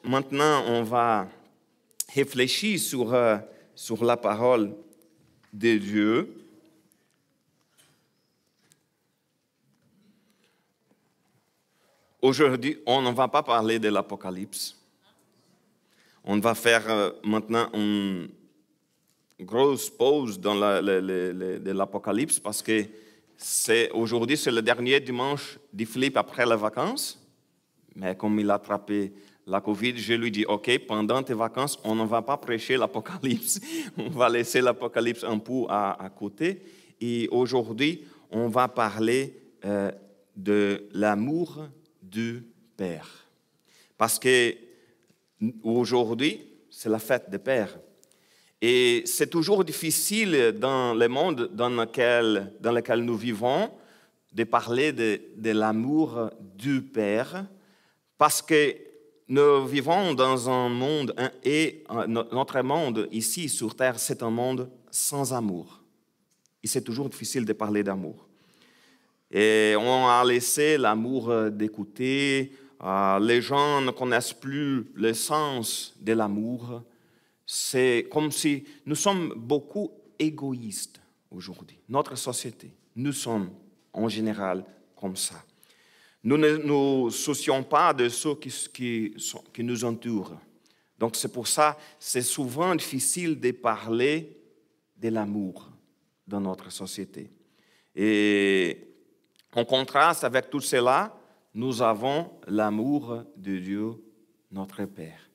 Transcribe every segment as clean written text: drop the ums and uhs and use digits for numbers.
maintenant, on va réfléchir sur la parole de Dieu. Aujourd'hui, on ne va pas parler de l'Apocalypse. On va faire maintenant une grosse pause dans de l'Apocalypse parce que aujourd'hui, c'est le dernier dimanche de Philippe après les vacances. Mais comme il a attrapé la COVID, je lui dis, OK, pendant tes vacances, on ne va pas prêcher l'Apocalypse. On va laisser l'Apocalypse un peu à côté. Et aujourd'hui, on va parler de l'amour du Père. Parce que aujourd'hui, c'est la fête des pères. Et c'est toujours difficile dans le monde dans lequel nous vivons de parler de l'amour du Père parce que nous vivons dans un monde et notre monde ici sur Terre, c'est un monde sans amour. Et c'est toujours difficile de parler d'amour. Et on a laissé l'amour d'écouter. Les gens ne connaissent plus le sens de l'amour. C'est comme si nous sommes beaucoup égoïstes aujourd'hui. Notre société, nous sommes en général comme ça. Nous ne nous soucions pas de ceux qui nous entourent. Donc c'est pour ça que c'est souvent difficile de parler de l'amour dans notre société. Et en contraste avec tout cela, nous avons l'amour de Dieu, notre Père.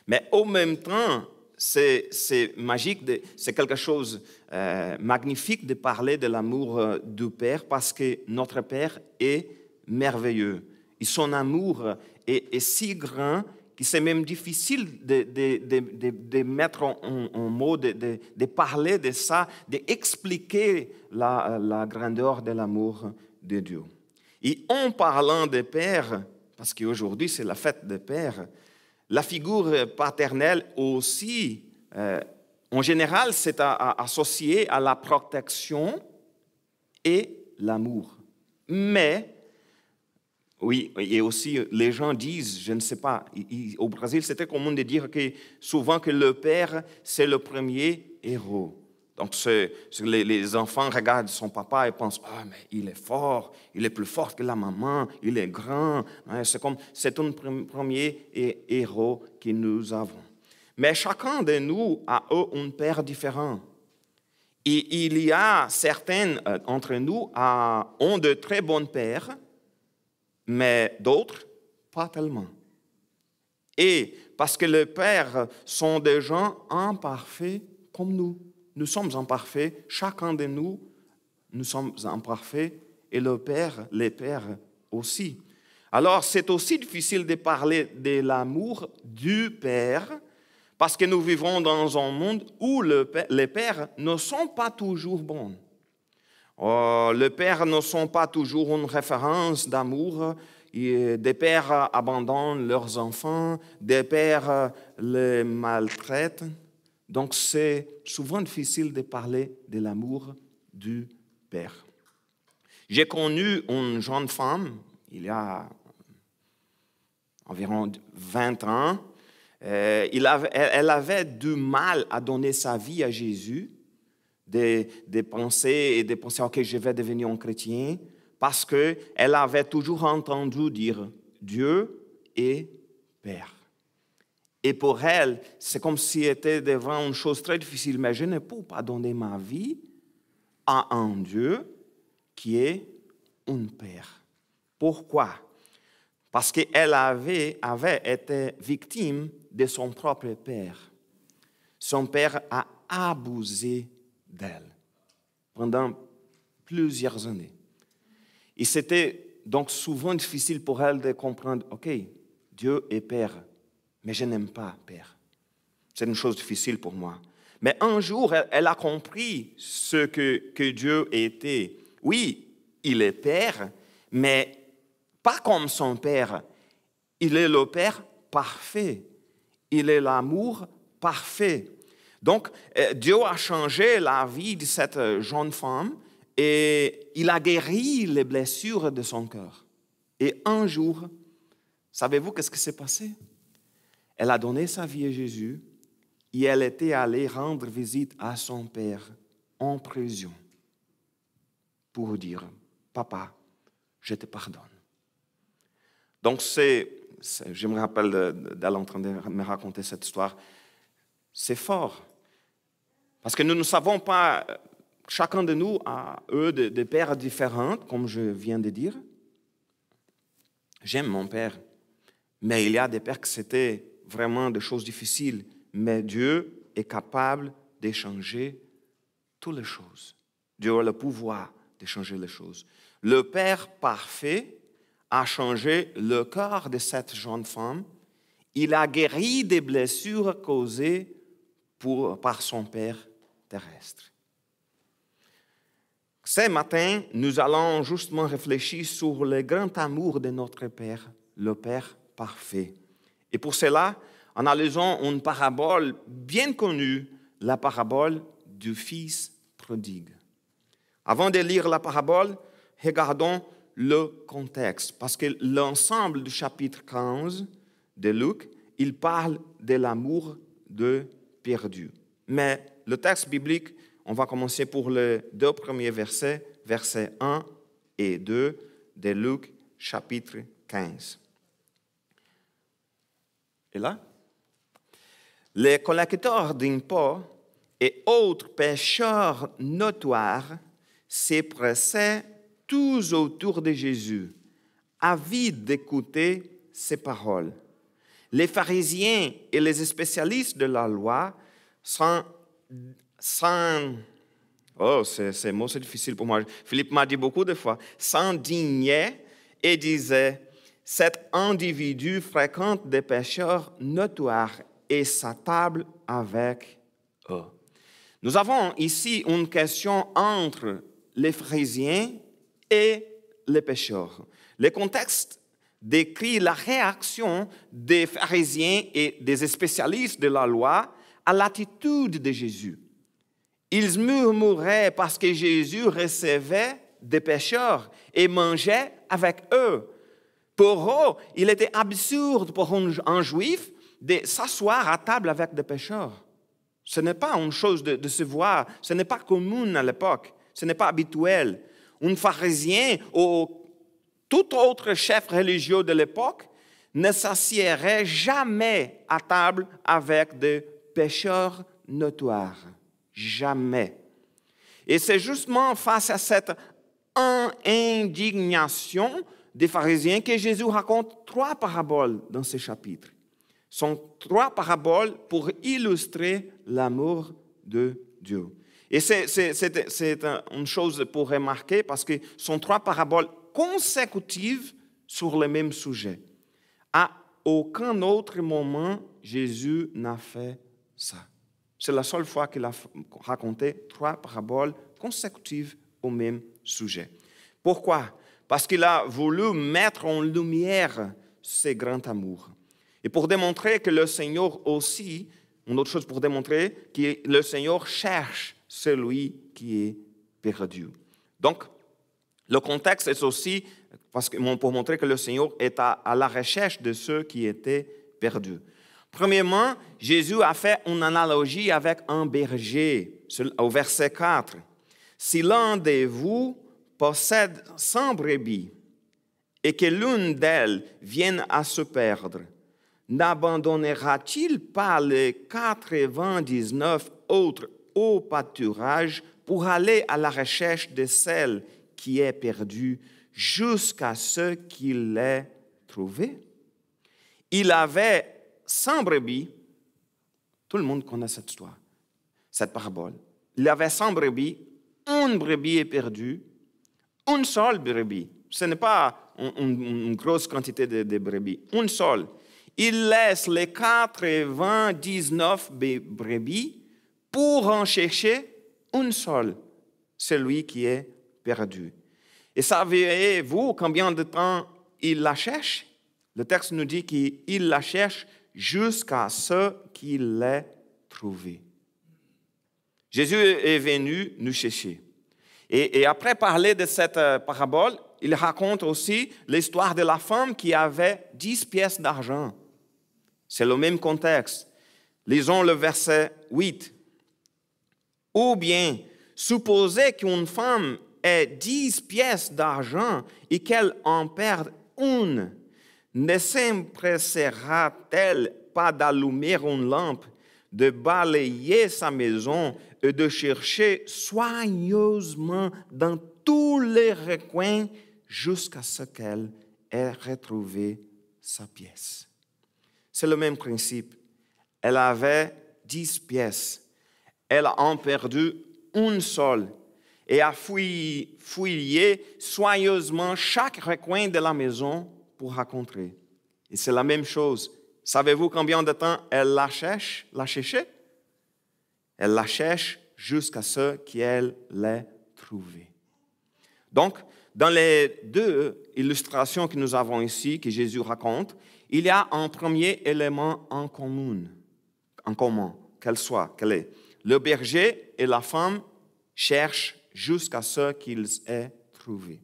Mais en même temps, c'est magique, c'est quelque chose de magnifique de parler de l'amour du Père parce que notre Père est merveilleux. Et son amour est si grand que c'est même difficile de mettre en mots, de parler de ça, d'expliquer la grandeur de l'amour de Dieu. Et en parlant de Père, parce qu'aujourd'hui c'est la fête des pères, la figure paternelle aussi, en général, c'est associé à la protection et l'amour. Mais, oui, et aussi les gens disent, je ne sais pas, au Brésil, c'est très commun de dire que souvent que le père, c'est le premier héros. Donc, les enfants regardent son papa et pensent, ah, mais il est fort, il est plus fort que la maman, il est grand. C'est un premier héros que nous avons. Mais chacun de nous a un père différent. Et il y a certains d'entre nous ont de très bons pères, mais d'autres, pas tellement. Et parce que les pères sont des gens imparfaits comme nous. Nous sommes imparfaits, chacun de nous, nous sommes imparfaits, et les pères aussi. Alors, c'est aussi difficile de parler de l'amour du Père, parce que nous vivons dans un monde où les pères ne sont pas toujours bons. Les pères ne sont pas toujours une référence d'amour. Des pères abandonnent leurs enfants, des pères les maltraitent. Donc, c'est souvent difficile de parler de l'amour du Père. J'ai connu une jeune femme, il y a environ 20 ans. Elle avait du mal à donner sa vie à Jésus, de penser, OK, je vais devenir un chrétien, parce qu'elle avait toujours entendu dire Dieu est Père. Et pour elle, c'est comme si elle était devant une chose très difficile. Mais je ne peux pas donner ma vie à un Dieu qui est un Père. Pourquoi? Parce qu'elle avait été victime de son propre père. Son père a abusé d'elle pendant plusieurs années. Et c'était donc souvent difficile pour elle de comprendre, OK, Dieu est Père. Mais je n'aime pas Père. C'est une chose difficile pour moi. Mais un jour, elle a compris ce que Dieu était. Oui, il est Père, mais pas comme son Père. Il est le Père parfait. Il est l'amour parfait. Donc, Dieu a changé la vie de cette jeune femme et il a guéri les blessures de son cœur. Et un jour, savez-vous qu'est-ce qui s'est passé? Elle a donné sa vie à Jésus et elle était allée rendre visite à son père en prison pour dire, papa, je te pardonne. Donc je me rappelle d'elle en train de me raconter cette histoire. C'est fort. Parce que nous ne savons pas, chacun de nous a des pères différents, comme je viens de dire. J'aime mon père, mais il y a des pères que c'était vraiment des choses difficiles. Mais Dieu est capable d'échanger toutes les choses. Dieu a le pouvoir d'échanger les choses. Le Père parfait a changé le cœur de cette jeune femme. Il a guéri des blessures causées par son Père terrestre. Ce matin, nous allons justement réfléchir sur le grand amour de notre Père, le Père parfait. Et pour cela, analysons une parabole bien connue, la parabole du Fils prodigue. Avant de lire la parabole, regardons le contexte, parce que l'ensemble du chapitre 15 de Luc, il parle de l'amour de perdu. Mais le texte biblique, on va commencer pour les 2 premiers versets, versets 1 et 2 de Luc chapitre 15. Et là, les collecteurs d'impôts et autres pécheurs notoires se pressaient tous autour de Jésus, avides d'écouter ses paroles. Les pharisiens et les spécialistes de la loi ces mots, c'est difficile pour moi. Philippe m'a dit beaucoup de fois, s'indignaient et disaient, cet individu fréquente des pécheurs notoires et s'attable avec eux. Nous avons ici une question entre les pharisiens et les pécheurs. Le contexte décrit la réaction des pharisiens et des spécialistes de la loi à l'attitude de Jésus. Ils murmuraient parce que Jésus recevait des pécheurs et mangeait avec eux. Pour eux, il était absurde pour un juif de s'asseoir à table avec des pécheurs. Ce n'est pas une chose de se voir, ce n'est pas commun à l'époque, ce n'est pas habituel. Un pharisien ou tout autre chef religieux de l'époque ne s'assiérait jamais à table avec des pécheurs notoires. Jamais. Et c'est justement face à cette indignation des pharisiens que Jésus raconte 3 paraboles dans ce chapitre. Ce sont 3 paraboles pour illustrer l'amour de Dieu. Et c'est une chose pour remarquer parce que ce sont 3 paraboles consécutives sur le même sujet. À aucun autre moment, Jésus n'a fait ça. C'est la seule fois qu'il a raconté 3 paraboles consécutives au même sujet. Pourquoi? Parce qu'il a voulu mettre en lumière ce grand amour. Et pour démontrer que le Seigneur aussi, une autre chose pour démontrer que le Seigneur cherche celui qui est perdu. Donc, le contexte est aussi pour montrer que le Seigneur est à la recherche de ceux qui étaient perdus. Premièrement, Jésus a fait une analogie avec un berger au verset 4. Si l'un de vous possède 100 brebis et que l'une d'elles vienne à se perdre, n'abandonnera-t-il pas les 99 autres au pâturage pour aller à la recherche de celle qui est perdue jusqu'à ce qu'il l'ait trouvée? Il avait 100 brebis, tout le monde connaît cette histoire, cette parabole. Il avait 100 brebis, une brebis est perdue, une seule brebis. Ce n'est pas une grosse quantité de brebis, une seule. Il laisse les 99 brebis pour en chercher une seule, celui qui est perdu. Et savez-vous combien de temps il la cherche? Le texte nous dit qu'il la cherche jusqu'à ce qu'il l'ait trouvée. Jésus est venu nous chercher. Et après parler de cette parabole, il raconte aussi l'histoire de la femme qui avait 10 pièces d'argent. C'est le même contexte. Lisons le verset 8. Ou bien, supposez qu'une femme ait 10 pièces d'argent et qu'elle en perde une. Ne s'empressera-t-elle pas d'allumer une lampe, de balayer sa maison et de chercher soigneusement dans tous les recoins jusqu'à ce qu'elle ait retrouvé sa pièce? C'est le même principe. Elle avait 10 pièces. Elle a en perdu une seule et a fouillé soigneusement chaque recoin de la maison pour rencontrer. Et c'est la même chose. Savez-vous combien de temps elle la cherchait? Elle la cherche jusqu'à ce qu'elle l'ait trouvée. Donc, dans les deux illustrations que nous avons ici, que Jésus raconte, il y a un premier élément en commun, quel est. Le berger et la femme cherchent jusqu'à ce qu'ils aient trouvé.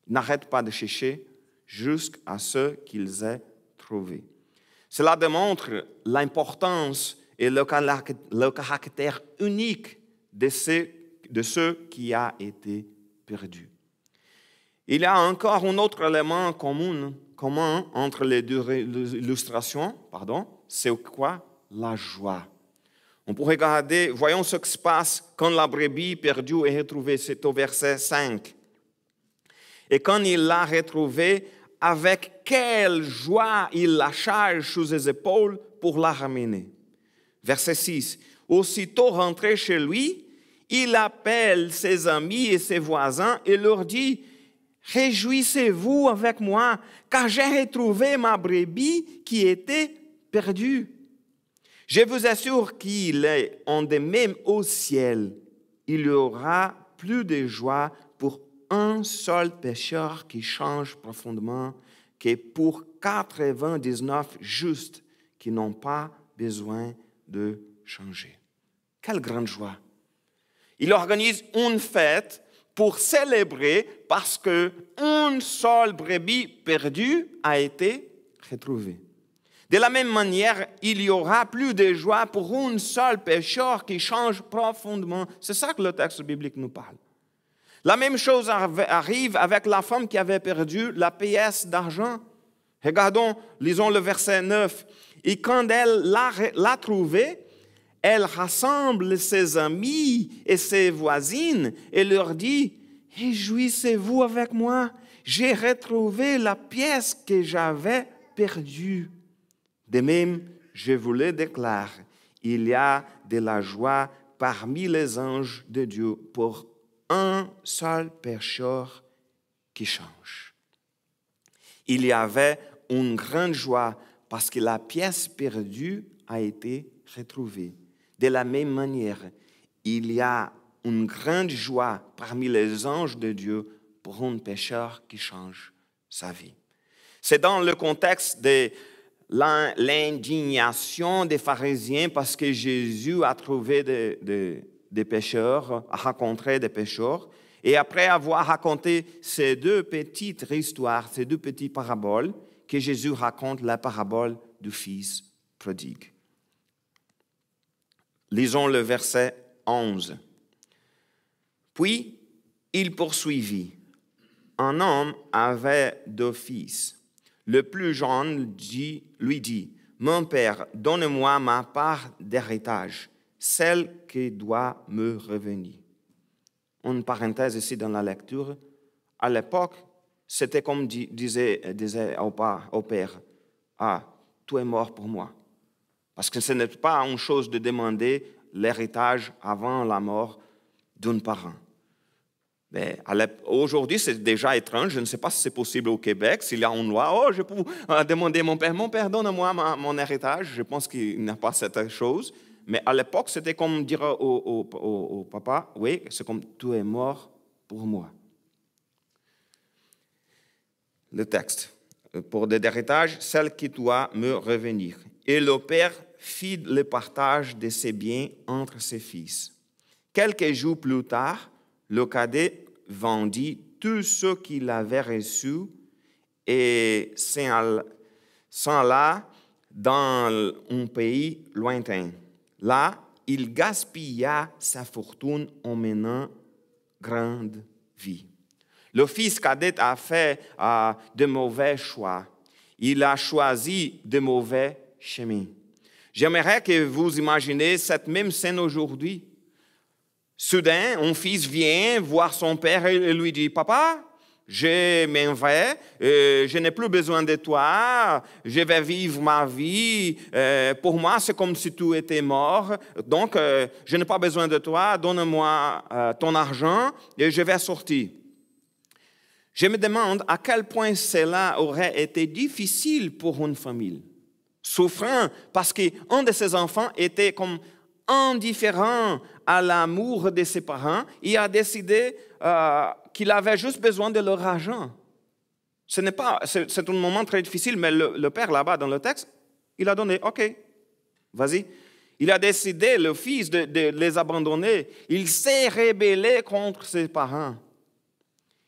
Ils n'arrêtent pas de chercher jusqu'à ce qu'ils aient trouvé. Cela démontre l'importance et le caractère unique de ce qui a été perdu. Il y a encore un autre élément commun entre les deux illustrations, c'est quoi? La joie. On pourrait regarder, voyons ce qui se passe quand la brebis perdue est retrouvée, c'est au verset 5. Et quand il l'a retrouvée, avec quelle joie il la charge sous ses épaules pour la ramener. Verset 6. Aussitôt rentré chez lui, il appelle ses amis et ses voisins et leur dit: réjouissez-vous avec moi, car j'ai retrouvé ma brebis qui était perdue. Je vous assure qu'il est en de même au ciel. Il y aura plus de joie pour un seul pécheur qui change profondément que pour 99 justes qui n'ont pas besoin de changer. Quelle grande joie! Il organise une fête pour célébrer parce qu'une seule brebis perdue a été retrouvée. De la même manière, il y aura plus de joie pour un seul pécheur qui change profondément. C'est ça que le texte biblique nous parle. La même chose arrive avec la femme qui avait perdu la pièce d'argent. Regardons, lisons le verset 9. Et quand elle l'a trouvée, elle rassemble ses amis et ses voisines et leur dit: réjouissez-vous avec moi, j'ai retrouvé la pièce que j'avais perdue. De même, je vous le déclare, il y a de la joie parmi les anges de Dieu pour un seul pécheur qui change. Il y avait une grande joie parce que la pièce perdue a été retrouvée. De la même manière, il y a une grande joie parmi les anges de Dieu pour un pécheur qui change sa vie. C'est dans le contexte de l'indignation des pharisiens parce que Jésus a trouvé des pécheurs, a rencontré des pécheurs. Et après avoir raconté ces deux petites histoires, ces deux petites paraboles, que Jésus raconte la parabole du fils prodigue. Lisons le verset 11. Puis, il poursuivit. Un homme avait 2 fils. Le plus jeune lui dit: mon père, donne-moi ma part d'héritage, celle qui doit me revenir. Une parenthèse ici dans la lecture. À l'époque, c'était comme disait au père: ah, tu es mort pour moi. Parce que ce n'est pas une chose de demander l'héritage avant la mort d'un parent. Mais aujourd'hui, c'est déjà étrange. Je ne sais pas si c'est possible au Québec. S'il y a une loi, je peux demander mon père, donne-moi mon héritage. Je pense qu'il n'y a pas cette chose. Mais à l'époque, c'était comme dire au papa: oui, c'est comme tu es mort pour moi. Le texte. Pour des héritages, celle qui doit me revenir. Et le père fit le partage de ses biens entre ses fils. Quelques jours plus tard, le cadet vendit tout ce qu'il avait reçu et s'en alla dans un pays lointain. Là, il gaspilla sa fortune en menant grande vie. Le fils cadet a fait de mauvais choix. Il a choisi de mauvais chemins. J'aimerais que vous imaginez cette même scène aujourd'hui. Soudain, un fils vient voir son père et lui dit « Papa, je m'en vais, je n'ai plus besoin de toi, je vais vivre ma vie. Pour moi, c'est comme si tu étais mort. Donc, je n'ai pas besoin de toi, donne-moi ton argent et je vais sortir. » Je me demande à quel point cela aurait été difficile pour une famille, souffrant parce qu'un de ses enfants était comme indifférent à l'amour de ses parents et a décidé qu'il avait juste besoin de leur argent. C'est un moment très difficile, mais le père là-bas dans le texte, il a donné, OK, vas-y. Il a décidé, le fils, de les abandonner. Il s'est rébellé contre ses parents.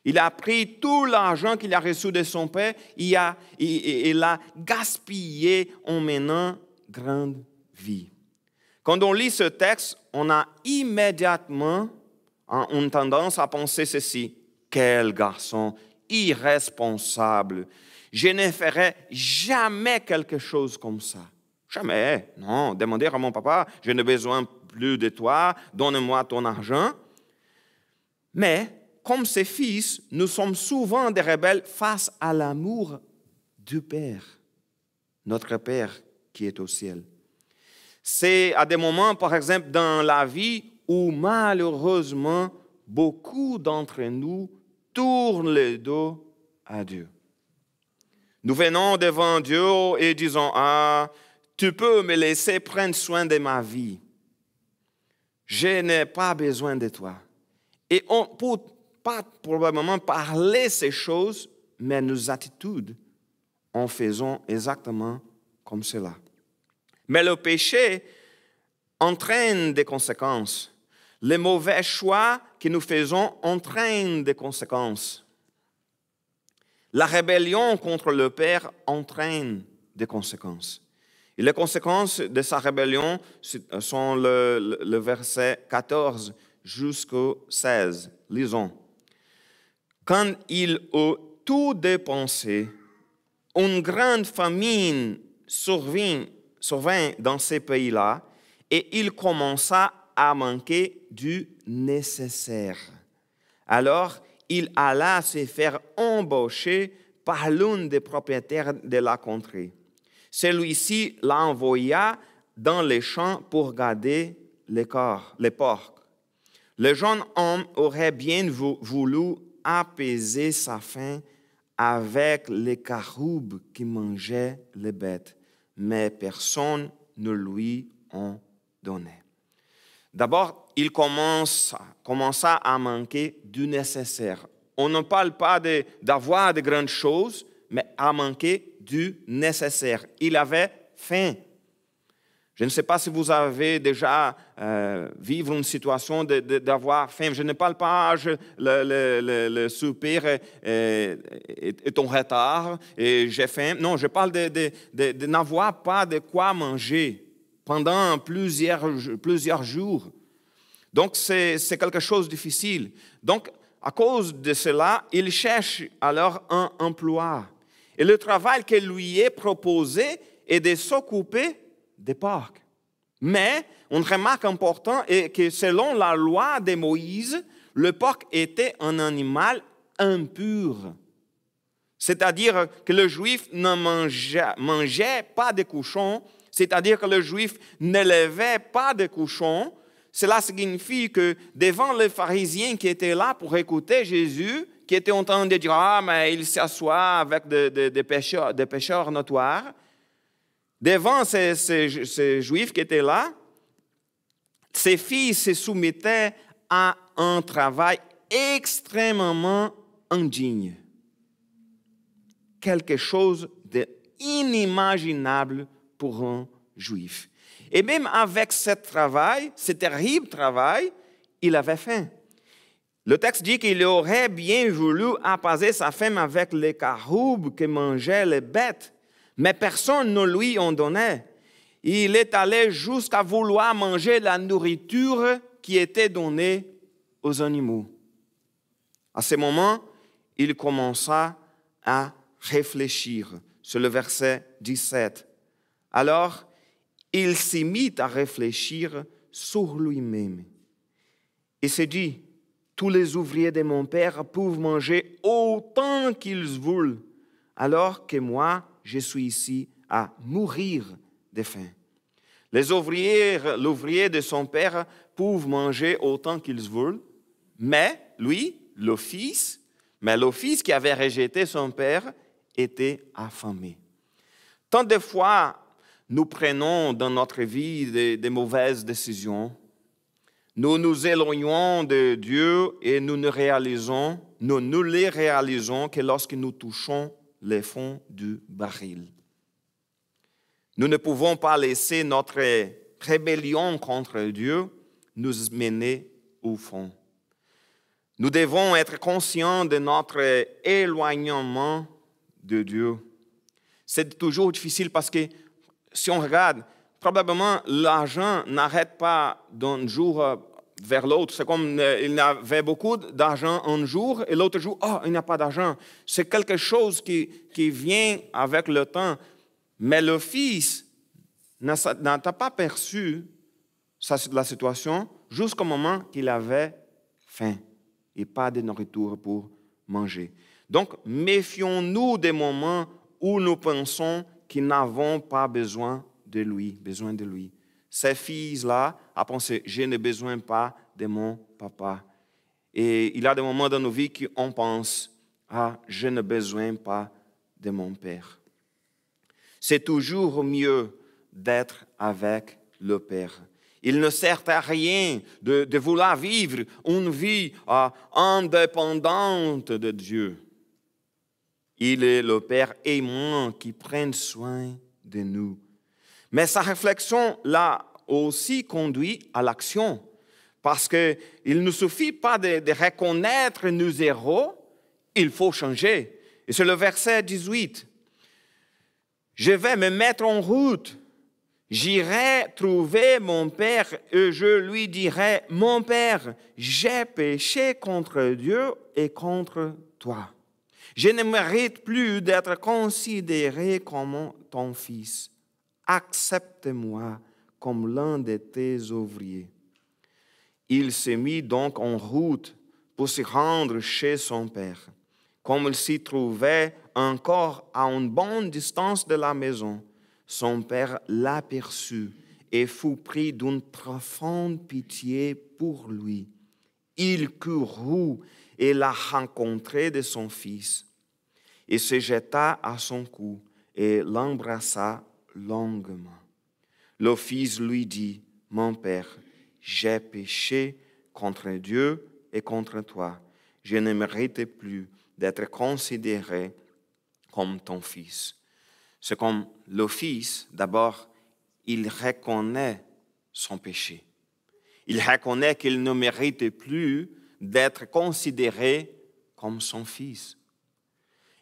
Il a pris tout l'argent qu'il a reçu de son père, il l'a gaspillé en menant grande vie. Quand on lit ce texte, on a immédiatement une tendance à penser ceci. Quel garçon irresponsable. Je ne ferai jamais quelque chose comme ça. Jamais. Non, demander à mon papa, je n'ai besoin plus de toi, donne-moi ton argent. Mais, comme ses fils, nous sommes souvent des rebelles face à l'amour du Père, notre Père qui est au ciel. C'est à des moments, par exemple, dans la vie où malheureusement, beaucoup d'entre nous tournent le dos à Dieu. Nous venons devant Dieu et disons, « Ah, tu peux me laisser prendre soin de ma vie. Je n'ai pas besoin de toi. » Et on peut pas probablement parler ces choses, mais nos attitudes en faisant exactement comme cela. Mais le péché entraîne des conséquences. Les mauvais choix que nous faisons entraînent des conséquences. La rébellion contre le Père entraîne des conséquences. Et les conséquences de sa rébellion sont le verset 14 jusqu'au 16. Lisons. Quand il eut tout dépensé, une grande famine survint dans ces pays-là et il commença à manquer du nécessaire. Alors, il alla se faire embaucher par l'un des propriétaires de la contrée. Celui-ci l'envoya dans les champs pour garder les porcs. Le jeune homme aurait bien voulu apaiser sa faim avec les caroubes qui mangeaient les bêtes, mais personne ne lui en donnait. D'abord, il commença à manquer du nécessaire. On ne parle pas d'avoir de grandes choses, mais à manquer du nécessaire. Il avait faim. Je ne sais pas si vous avez déjà vécu une situation d'avoir faim. Je ne parle pas le souper est en retard et j'ai faim. Non, je parle de n'avoir pas de quoi manger pendant plusieurs jours. Donc, c'est quelque chose de difficile. Donc, à cause de cela, il cherche alors un emploi. Et le travail qui lui est proposé est de s'occuper des porcs. Mais, une remarque importante est que selon la loi de Moïse, le porc était un animal impur. C'est-à-dire que le juif ne mangeait pas de cochons, c'est-à-dire que le juif n'élevait pas de cochons. Cela signifie que devant les pharisiens qui étaient là pour écouter Jésus, qui étaient en train de dire « Ah, mais il s'assoit avec des pécheurs notoires », devant ces juifs qui étaient là, ces filles se soumettaient à un travail extrêmement indigne. Quelque chose d'inimaginable pour un juif. Et même avec ce travail, ce terrible travail, il avait faim. Le texte dit qu'il aurait bien voulu apaiser sa faim avec les caroubes que mangeaient les bêtes, mais personne ne lui en donnait. Il est allé jusqu'à vouloir manger la nourriture qui était donnée aux animaux. À ce moment, il commença à réfléchir. C'est le verset 17. Alors, il s'y mit à réfléchir sur lui-même. Il s'est dit, tous les ouvriers de mon père peuvent manger autant qu'ils veulent, alors que moi, je suis ici à mourir de faim. L'ouvrier de son père peuvent manger autant qu'ils veulent, mais lui, le fils qui avait rejeté son père, était affamé. Tant de fois, nous prenons dans notre vie des mauvaises décisions. Nous nous éloignons de Dieu et nous ne les réalisons que lorsque nous touchons les fonds du baril. Nous ne pouvons pas laisser notre rébellion contre Dieu nous mener au fond. Nous devons être conscients de notre éloignement de Dieu. C'est toujours difficile parce que si on regarde, probablement l'argent n'arrête pas d'un jour vers l'autre. C'est comme il avait beaucoup d'argent un jour et l'autre jour, il n'y a pas d'argent. C'est quelque chose qui vient avec le temps. Mais le fils n'a pas perçu la situation jusqu'au moment qu'il avait faim et pas de nourriture pour manger. Donc, méfions-nous des moments où nous pensons qu'ils n'avons pas besoin de lui. Ces filles-là ont pensé, je n'ai besoin pas de mon papa. Et il y a des moments dans nos vies où on pense, je n'ai besoin pas de mon père. C'est toujours mieux d'être avec le Père. Il ne sert à rien de vouloir vivre une vie indépendante de Dieu. Il est le Père aimant qui prend soin de nous. Mais sa réflexion l'a aussi conduit à l'action. Parce qu'il ne suffit pas de reconnaître nos erreurs, il faut changer. Et c'est le verset 18. Je vais me mettre en route. J'irai trouver mon père et je lui dirai, mon père, j'ai péché contre Dieu et contre toi. Je ne mérite plus d'être considéré comme ton fils. Accepte-moi comme l'un de tes ouvriers. Il s'est mis donc en route pour se rendre chez son père. Comme il s'y trouvait encore à une bonne distance de la maison, son père l'aperçut et fut pris d'une profonde pitié pour lui. Il courut et la rencontré de son fils, et se jeta à son cou et l'embrassa longuement. Le fils lui dit, « Mon père, j'ai péché contre Dieu et contre toi. Je ne mérite plus d'être considéré comme ton fils. » C'est comme le fils, d'abord, il reconnaît son péché. Il reconnaît qu'il ne mérite plus d'être considéré comme son fils.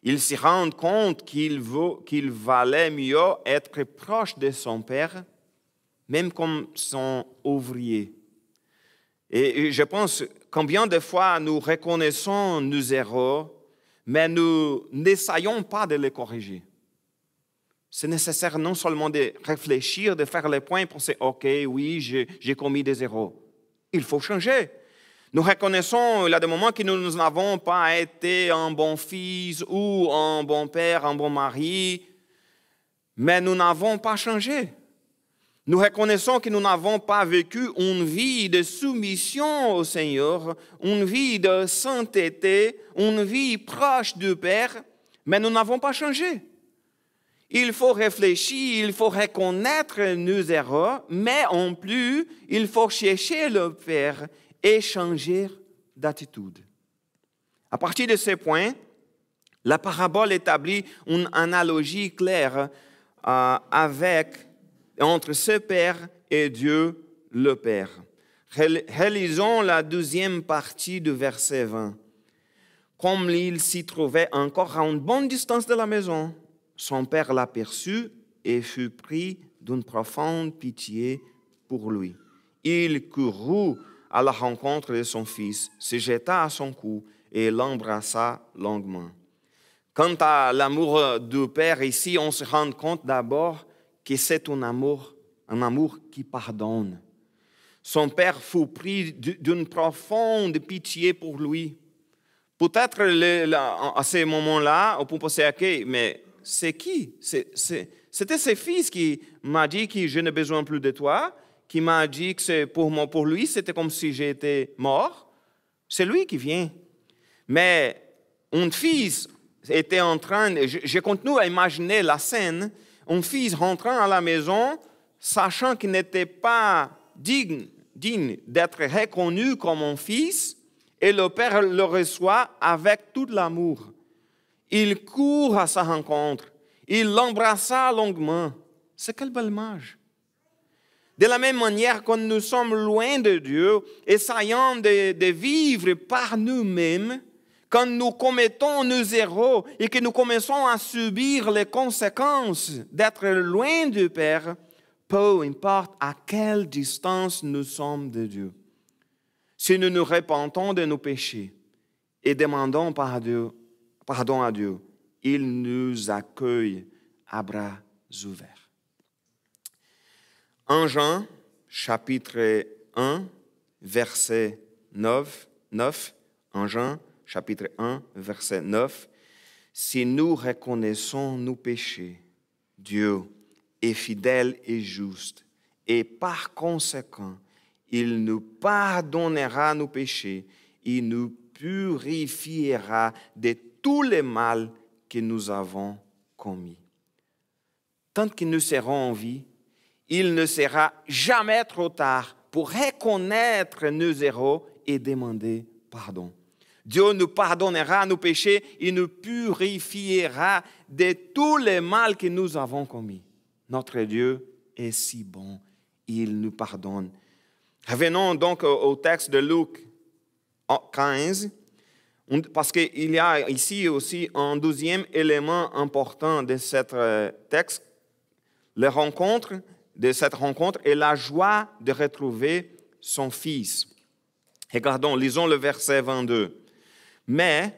Il se rend compte qu'il valait mieux être proche de son père, même comme son ouvrier. Et je pense combien de fois nous reconnaissons nos erreurs, mais nous n'essayons pas de les corriger. C'est nécessaire non seulement de réfléchir, de faire les points, penser, OK, oui, j'ai commis des erreurs. Il faut changer. Nous reconnaissons, il y a des moments que nous n'avons pas été un bon fils ou un bon père, un bon mari, mais nous n'avons pas changé. Nous reconnaissons que nous n'avons pas vécu une vie de soumission au Seigneur, une vie de sainteté, une vie proche du Père, mais nous n'avons pas changé. Il faut réfléchir, il faut reconnaître nos erreurs, mais en plus, il faut chercher le Père et changer d'attitude. À partir de ces points, la parabole établit une analogie claire entre ce Père et Dieu le Père. Relisons la deuxième partie du verset 20. Comme il s'y trouvait encore à une bonne distance de la maison, son père l'aperçut et fut pris d'une profonde pitié pour lui. Il courut à la rencontre de son fils, se jeta à son cou et l'embrassa longuement. Quant à l'amour du Père, ici, on se rend compte d'abord que c'est un amour qui pardonne. Son Père fut pris d'une profonde pitié pour lui. Peut-être à ce moment-là, on peut penser, ok, mais c'est qui? C'était ses fils qui m'a dit que je n'ai besoin plus de toi, qui m'a dit que pour lui, c'était comme si j'étais mort. C'est lui qui vient. Mais un fils était en train, je continue à imaginer la scène, un fils rentrant à la maison, sachant qu'il n'était pas digne d'être reconnu comme un fils, et le père le reçoit avec tout l'amour. Il court à sa rencontre, il l'embrassa longuement. C'est quelle belle image! De la même manière, quand nous sommes loin de Dieu, essayant de vivre par nous-mêmes, quand nous commettons nos erreurs et que nous commençons à subir les conséquences d'être loin du Père, peu importe à quelle distance nous sommes de Dieu. Si nous nous repentons de nos péchés et demandons pardon à Dieu, il nous accueille à bras ouverts. En Jean, chapitre 1, verset 9, en Jean, chapitre 1, verset 9, si nous reconnaissons nos péchés, Dieu est fidèle et juste, et par conséquent, il nous pardonnera nos péchés, il nous purifiera de tous les mal que nous avons commis. Tant que nous serons en vie, il ne sera jamais trop tard pour reconnaître nos erreurs et demander pardon. Dieu nous pardonnera nos péchés, il nous purifiera de tous les mal que nous avons commis. Notre Dieu est si bon, il nous pardonne. Revenons donc au texte de Luc 15, parce qu'il y a ici aussi un deuxième élément important de ce texte, la rencontre de cette rencontre et la joie de retrouver son fils. Regardons, lisons le verset 22. Mais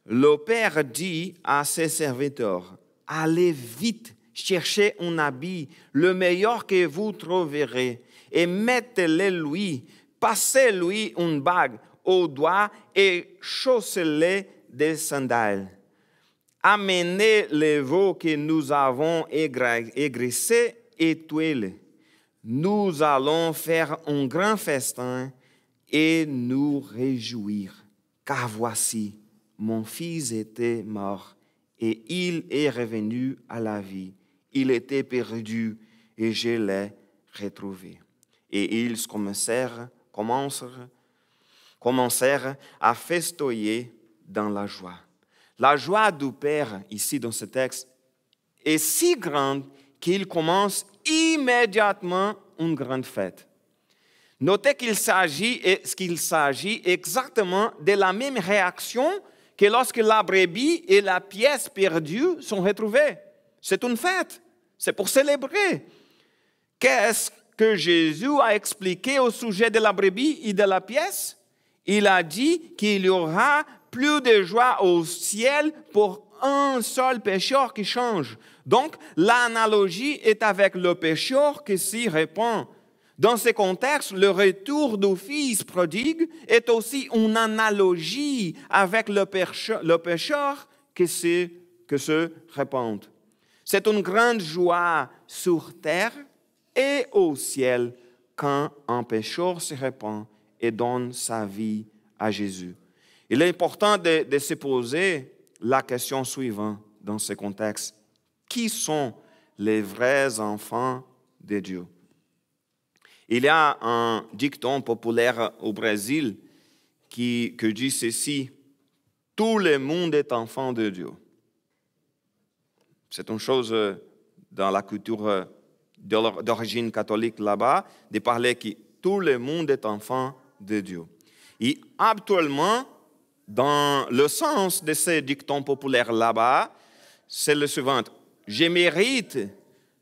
le Père dit à ses serviteurs, « Allez vite chercher un habit, le meilleur que vous trouverez, et mettez-le lui, passez-lui une bague au doigt et chaussez-le des sandales. Amenez les veaux que nous avons aigrissés et tuez-les. Nous allons faire un grand festin et nous réjouir. Car voici, mon fils était mort et il est revenu à la vie. Il était perdu et je l'ai retrouvé. » Et ils commencèrent à festoyer dans la joie. La joie du Père, ici dans ce texte, est si grande qu'il commence immédiatement une grande fête. Notez qu'il s'agit exactement de la même réaction que lorsque la brebis et la pièce perdue sont retrouvées. C'est une fête, c'est pour célébrer. Qu'est-ce que Jésus a expliqué au sujet de la brebis et de la pièce? Il a dit qu'il y aura plus de joie au ciel pour un seul pécheur qui change. Donc, l'analogie est avec le pécheur qui s'y répand. Dans ce contexte, le retour du fils prodigue est aussi une analogie avec le pécheur qui se répand. C'est une grande joie sur terre et au ciel quand un pécheur se répand et donne sa vie à Jésus. Il est important de se poser la question suivante dans ce contexte. Qui sont les vrais enfants de Dieu? Il y a un dicton populaire au Brésil qui dit ceci: « Tout le monde est enfant de Dieu. » C'est une chose dans la culture d'origine catholique là-bas, de parler que tout le monde est enfant de Dieu. Et actuellement, dans le sens de ce dicton populaire là-bas, c'est le suivant. je mérite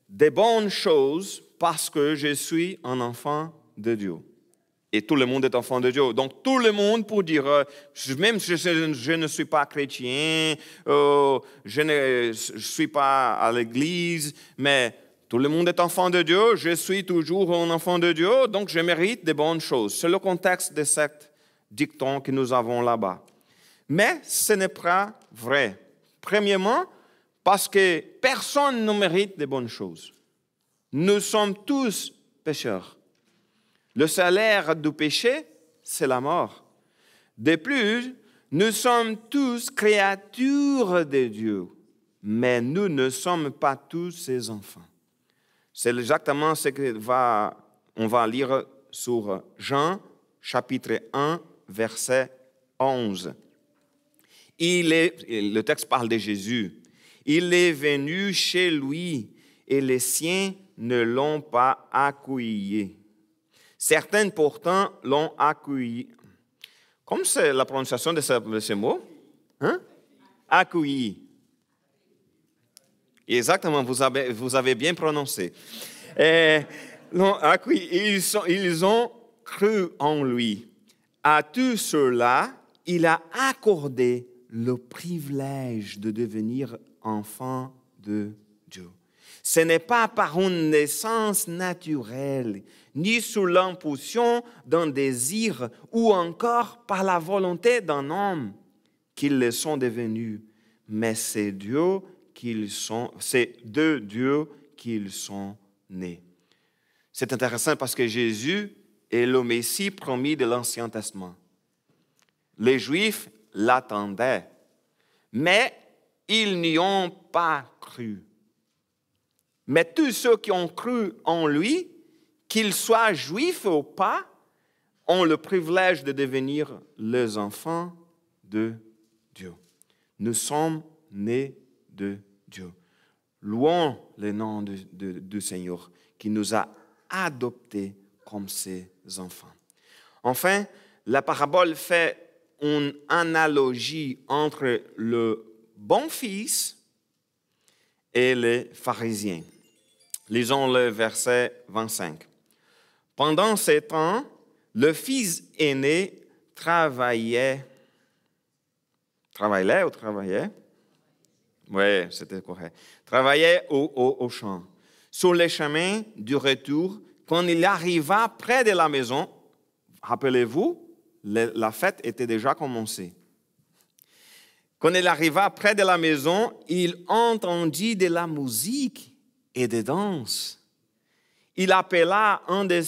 des bonnes choses parce que je suis un enfant de Dieu. Et tout le monde est enfant de Dieu. Donc tout le monde pour dire, même si je ne suis pas chrétien, je ne suis pas à l'église, mais tout le monde est enfant de Dieu, je suis toujours un enfant de Dieu, donc je mérite des bonnes choses. C'est le contexte de cet dicton que nous avons là-bas. Mais ce n'est pas vrai. Premièrement, parce que personne ne mérite des bonnes choses. Nous sommes tous pécheurs. Le salaire du péché, c'est la mort. De plus, nous sommes tous créatures de Dieu, mais nous ne sommes pas tous ses enfants. C'est exactement ce qu'on va lire sur Jean, chapitre 1, verset 11. Le texte parle de Jésus. Il est venu chez lui et les siens ne l'ont pas accueilli. Certains pourtant l'ont accueilli. Comme c'est la prononciation de ce mot? Hein? Accueilli. Exactement, vous avez bien prononcé. Ils ont cru en lui. À tous ceux-là, il a accordé le privilège de devenir enfant de Dieu. Ce n'est pas par une naissance naturelle, ni sous l'impulsion d'un désir, ou encore par la volonté d'un homme qu'ils le sont devenus, mais c'est de Dieu qu'ils sont nés. C'est intéressant parce que Jésus est le Messie promis de l'Ancien Testament. Les Juifs l'attendaient, mais ils n'y ont pas cru. Mais tous ceux qui ont cru en lui, qu'ils soient juifs ou pas, ont le privilège de devenir les enfants de Dieu. Nous sommes nés de Dieu. Louons le nom du Seigneur qui nous a adoptés comme ses enfants. Enfin, la parabole fait une analogie entre le bon fils et les pharisiens. Lisons le verset 25. Pendant ce temps, le fils aîné travaillait? Oui, c'était correct. Travaillait au champ. Sur le chemin du retour, quand il arriva près de la maison, rappelez-vous, la fête était déjà commencée. Quand il arriva près de la maison, il entendit de la musique et des danses. Il appela un des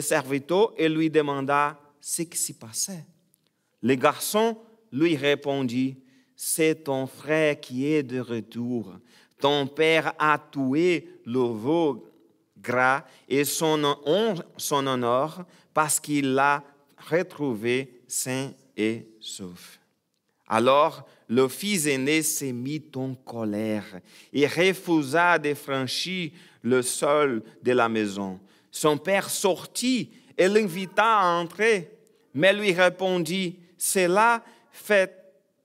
serviteurs et lui demanda ce qui s'y passait. Le garçon lui répondit, « C'est ton frère qui est de retour. Ton père a tué le veau gras et son honneur parce qu'il l'a retrouvé sain et sauf. » Alors, le fils aîné s'est mis en colère et refusa de franchir le seuil de la maison. Son père sortit et l'invita à entrer, mais lui répondit, « Cela fait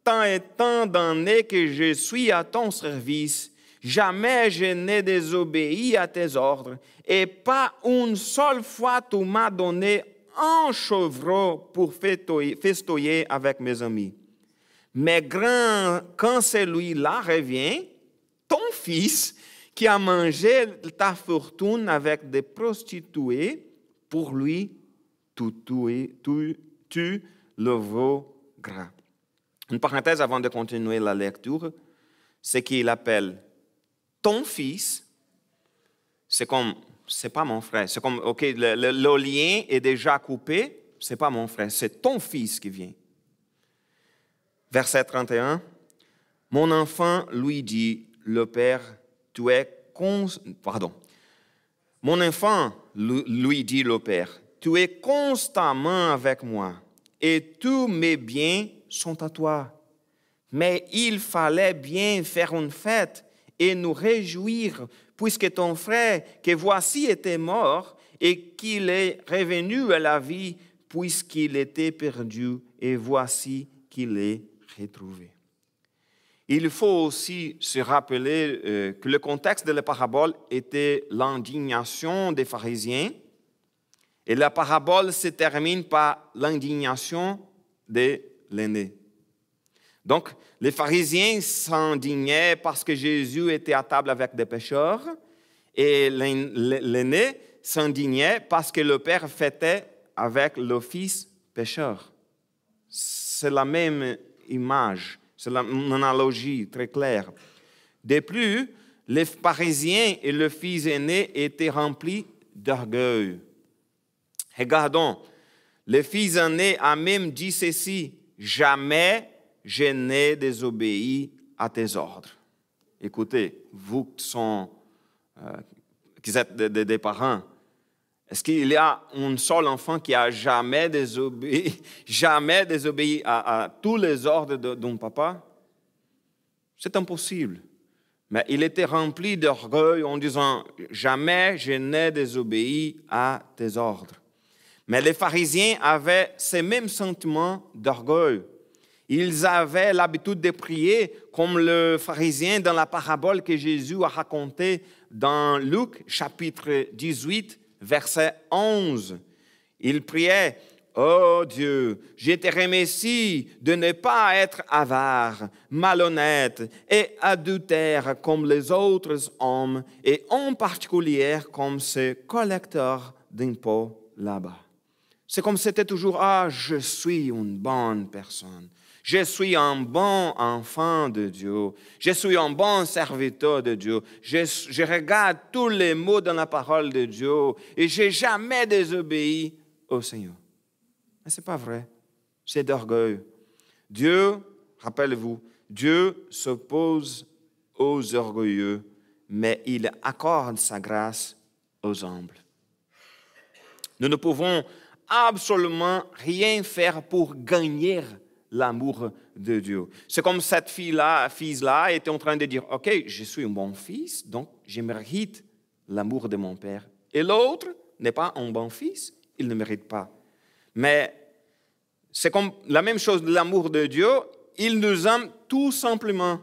tant et tant d'années que je suis à ton service. Jamais je n'ai désobéi à tes ordres, et pas une seule fois tu m'as donné un chevreau pour festoyer avec mes amis. Mais quand celui-là revient, ton fils qui a mangé ta fortune avec des prostituées, pour lui, tu le veau gras. » Une parenthèse avant de continuer la lecture, ce qu'il appelle ton fils, c'est pas mon frère. C'est comme, ok, le lien est déjà coupé, c'est pas mon frère, c'est ton fils qui vient. Verset 31, « Mon enfant lui dit, le père, Mon enfant lui dit le père, tu es constamment avec moi et tous mes biens sont à toi. Mais il fallait bien faire une fête et nous réjouir, puisque ton frère, que voici, était mort et qu'il est revenu à la vie, puisqu'il était perdu et voici qu'il est retrouvé. » Il faut aussi se rappeler que le contexte de la parabole était l'indignation des pharisiens et la parabole se termine par l'indignation de l'aîné. Donc, les pharisiens s'indignaient parce que Jésus était à table avec des pécheurs et l'aîné s'indignait parce que le père fêtait avec le fils pécheur. C'est la même image, c'est une analogie très claire. De plus, les pharisiens et le fils aîné étaient remplis d'orgueil. Regardons, le fils aîné a même dit ceci, « Jamais je n'ai désobéi à tes ordres. » Écoutez, vous qui êtes des parents, est-ce qu'il y a un seul enfant qui a jamais désobéi à tous les ordres d'un papa? C'est impossible. Mais il était rempli d'orgueil en disant « Jamais je n'ai désobéi à tes ordres. » Mais les pharisiens avaient ces mêmes sentiments d'orgueil. Ils avaient l'habitude de prier comme le pharisien dans la parabole que Jésus a racontée dans Luc chapitre 18, verset 11. Ils priaient « Oh Dieu, je te remercie de ne pas être avare, malhonnête et adultère comme les autres hommes et en particulier comme ce collecteur d'impôts là-bas. » C'est comme si c'était toujours « Ah, je suis une bonne personne. Je suis un bon enfant de Dieu. Je suis un bon serviteur de Dieu. Je regarde tous les mots dans la parole de Dieu et je n'ai jamais désobéi au Seigneur. » Mais ce n'est pas vrai. C'est d'orgueil. Dieu, rappelez-vous, Dieu s'oppose aux orgueilleux, mais il accorde sa grâce aux humbles. Nous ne pouvons absolument rien faire pour gagner l'amour de Dieu. C'est comme cette fille-là était en train de dire, « Ok, je suis un bon fils, donc je mérite l'amour de mon père. » Et l'autre n'est pas un bon fils, il ne mérite pas. Mais c'est comme la même chose de l'amour de Dieu, il nous aime tout simplement.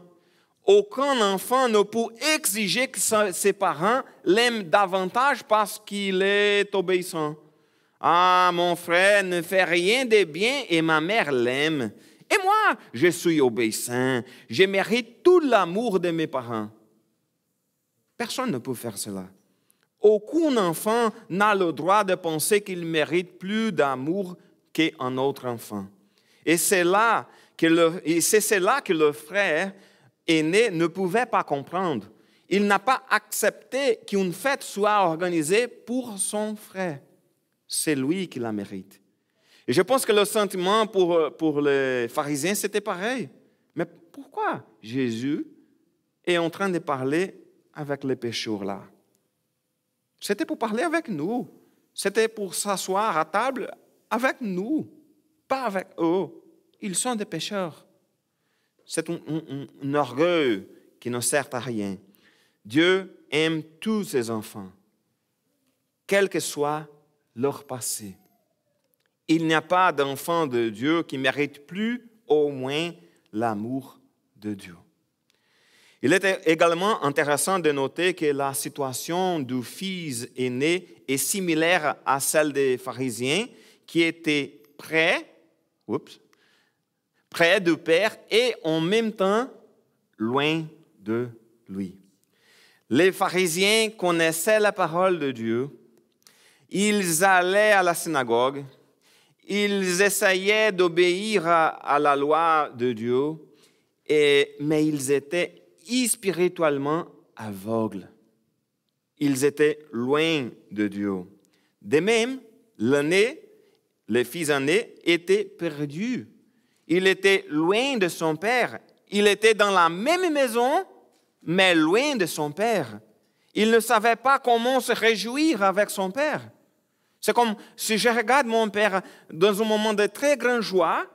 Aucun enfant ne peut exiger que ses parents l'aiment davantage parce qu'il est obéissant. Ah, mon frère ne fait rien de bien et ma mère l'aime. Et moi, je suis obéissant. Je mérite tout l'amour de mes parents. Personne ne peut faire cela. Aucun enfant n'a le droit de penser qu'il mérite plus d'amour qu'un autre enfant. Et c'est cela que le frère aîné ne pouvait pas comprendre. Il n'a pas accepté qu'une fête soit organisée pour son frère. C'est lui qui la mérite. Et je pense que le sentiment pour les pharisiens, c'était pareil. Mais pourquoi Jésus est en train de parler avec les pécheurs là? C'était pour parler avec nous. C'était pour s'asseoir à table avec nous, pas avec eux. Ils sont des pécheurs. C'est un orgueil qui ne sert à rien. Dieu aime tous ses enfants, quel que soit leur passé. Il n'y a pas d'enfant de Dieu qui mérite plus au moins l'amour de Dieu. Il est également intéressant de noter que la situation du fils aîné est similaire à celle des pharisiens qui étaient près du Père et en même temps loin de lui. Les pharisiens connaissaient la parole de Dieu. Ils allaient à la synagogue, ils essayaient d'obéir à la loi de Dieu, mais ils étaient spirituellement aveugles. Ils étaient loin de Dieu. De même, le fils aîné était perdu. Il était loin de son père. Il était dans la même maison, mais loin de son père. Il ne savait pas comment se réjouir avec son père. C'est comme si je regarde mon père dans un moment de très grande joie,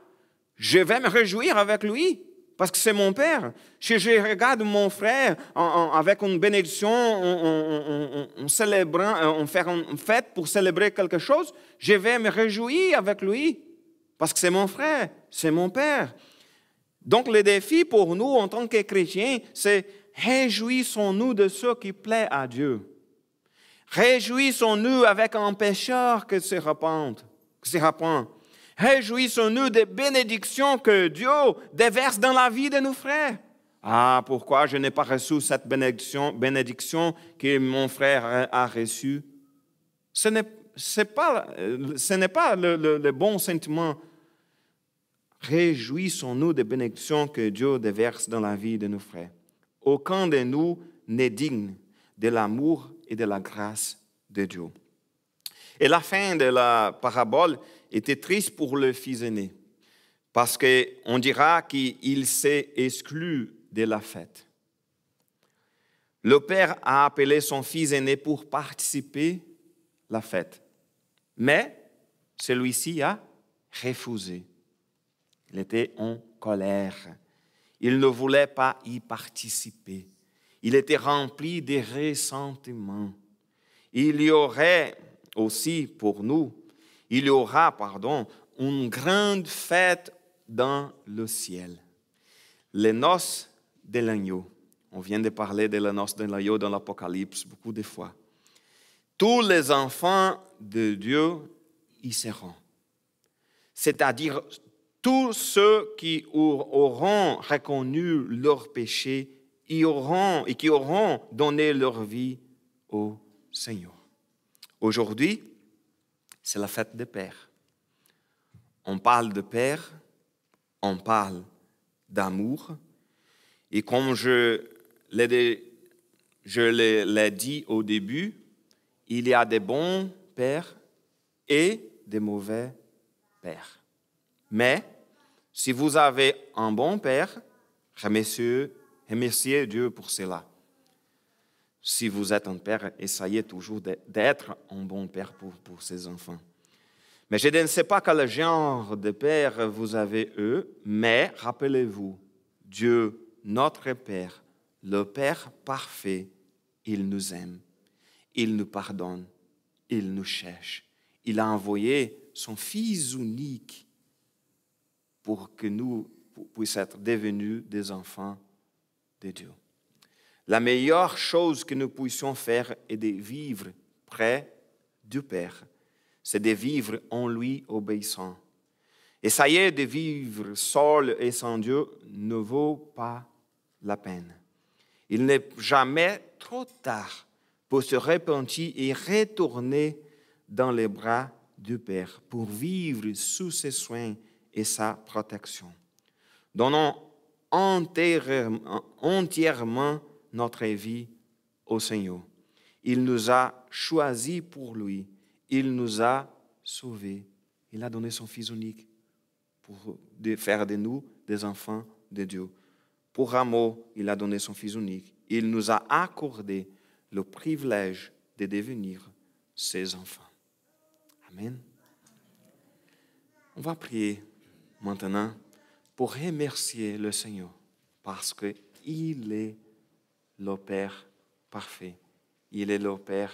je vais me réjouir avec lui parce que c'est mon père. Si je regarde mon frère avec une bénédiction, en faire une fête pour célébrer quelque chose, je vais me réjouir avec lui parce que c'est mon frère, c'est mon père. Donc, le défi pour nous en tant que chrétiens, c'est réjouissons-nous de ce qui plaît à Dieu. Réjouissons-nous avec un pécheur qui se repent. Réjouissons-nous des bénédictions que Dieu déverse dans la vie de nos frères. Ah, pourquoi je n'ai pas reçu cette bénédiction que mon frère a reçue? Ce n'est pas le bon sentiment. Réjouissons-nous des bénédictions que Dieu déverse dans la vie de nos frères. Aucun de nous n'est digne de l'amour et de la grâce de Dieu. Et la fin de la parabole était triste pour le fils aîné, parce qu'on dira qu'il s'est exclu de la fête. Le père a appelé son fils aîné pour participer à la fête, mais celui-ci a refusé. Il était en colère. Il ne voulait pas y participer. Il était rempli de ressentiment. Il y aura aussi pour nous, une grande fête dans le ciel. Les noces de l'agneau. On vient de parler de la noce de l'agneau dans l'Apocalypse beaucoup de fois. Tous les enfants de Dieu y seront. C'est-à-dire tous ceux qui auront reconnu leur péché et qui auront donné leur vie au Seigneur. Aujourd'hui, c'est la fête des pères. On parle de père, on parle d'amour. Et comme je l'ai dit au début, il y a des bons pères et des mauvais pères. Mais si vous avez un bon père, remerciez Dieu pour cela. Si vous êtes un père, essayez toujours d'être un bon père pour ses enfants. Mais je ne sais pas quel genre de père vous avez mais rappelez-vous, Dieu, notre Père, le Père parfait, il nous aime, il nous pardonne, il nous cherche. Il a envoyé son Fils unique pour que nous puissions être devenus des enfants de Dieu. La meilleure chose que nous puissions faire est de vivre près du Père. C'est de vivre en lui obéissant. Essayer de vivre seul et sans Dieu ne vaut pas la peine. Il n'est jamais trop tard pour se repentir et retourner dans les bras du Père pour vivre sous ses soins et sa protection. Donnons entièrement notre vie au Seigneur. Il nous a choisis pour lui. Il nous a sauvés. Il a donné son Fils unique pour faire de nous des enfants de Dieu. Pour amour, il a donné son Fils unique. Il nous a accordé le privilège de devenir ses enfants. Amen. On va prier maintenant pour remercier le Seigneur parce qu'il est le Père parfait. Il est le Père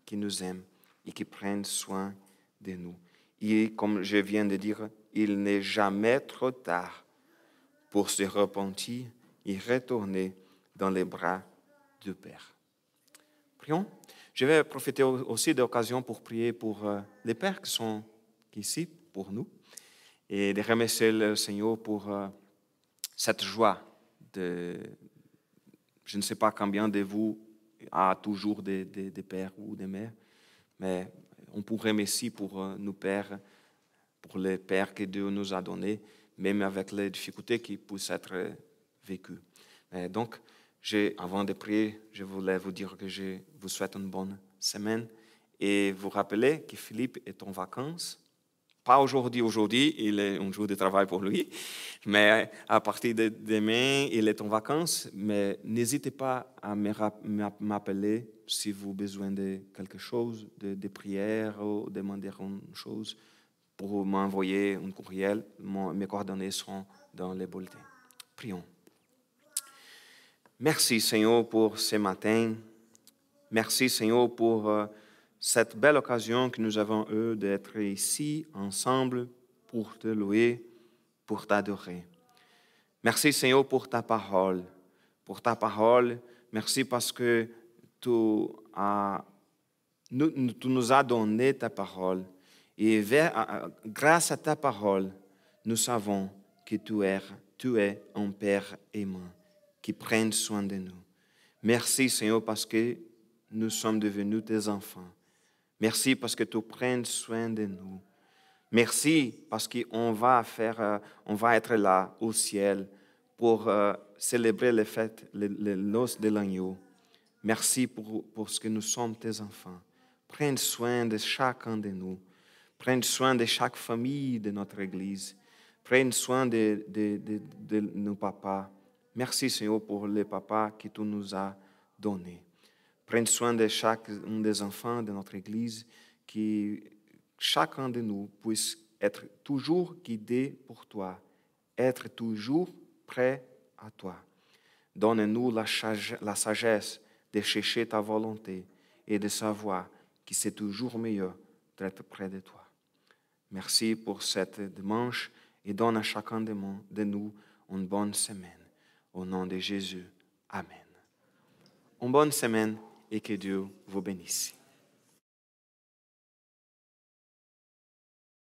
qui nous aime et qui prend soin de nous. Et comme je viens de dire, il n'est jamais trop tard pour se repentir et retourner dans les bras du Père. Prions. Je vais profiter aussi de l'occasion pour prier pour les pères qui sont ici pour nous et de remercier le Seigneur pour cette joie. Je ne sais pas combien de vous a toujours des pères ou des mères, mais on pourrait remercier pour nos pères, pour les pères que Dieu nous a donnés, même avec les difficultés qui puissent être vécues. Donc, avant de prier, je voulais vous dire que je vous souhaite une bonne semaine et vous rappeler que Philippe est en vacances. Pas aujourd'hui, il est un jour de travail pour lui, mais à partir de demain, il est en vacances. Mais n'hésitez pas à m'appeler si vous avez besoin de quelque chose, de prière ou demander une chose, pour m'envoyer un courriel. Mes coordonnées seront dans les bulletins. Prions. Merci Seigneur pour ce matin. Merci Seigneur pour cette belle occasion que nous avons eue d'être ici ensemble pour te louer, pour t'adorer. Merci Seigneur pour ta parole. Pour ta parole, merci parce que tu nous as donné ta parole. Et grâce à ta parole, nous savons que tu es un Père aimant qui prend soin de nous. Merci Seigneur parce que nous sommes devenus tes enfants. Merci parce que tu prends soin de nous. Merci parce qu'on va être là au ciel pour célébrer les fêtes, les noces de l'agneau. Merci pour ce que nous sommes tes enfants. Prends soin de chacun de nous. Prends soin de chaque famille de notre Église. Prends soin de nos papas. Merci Seigneur pour les papas que tu nous as donnés. Prends soin de chacun des enfants de notre Église, que chacun de nous puisse être toujours guidé pour toi, être toujours prêt à toi. Donne-nous la sagesse de chercher ta volonté et de savoir que c'est toujours meilleur d'être près de toi. Merci pour cette dimanche et donne à chacun de nous une bonne semaine. Au nom de Jésus, Amen. Une bonne semaine et que Dieu vous bénisse.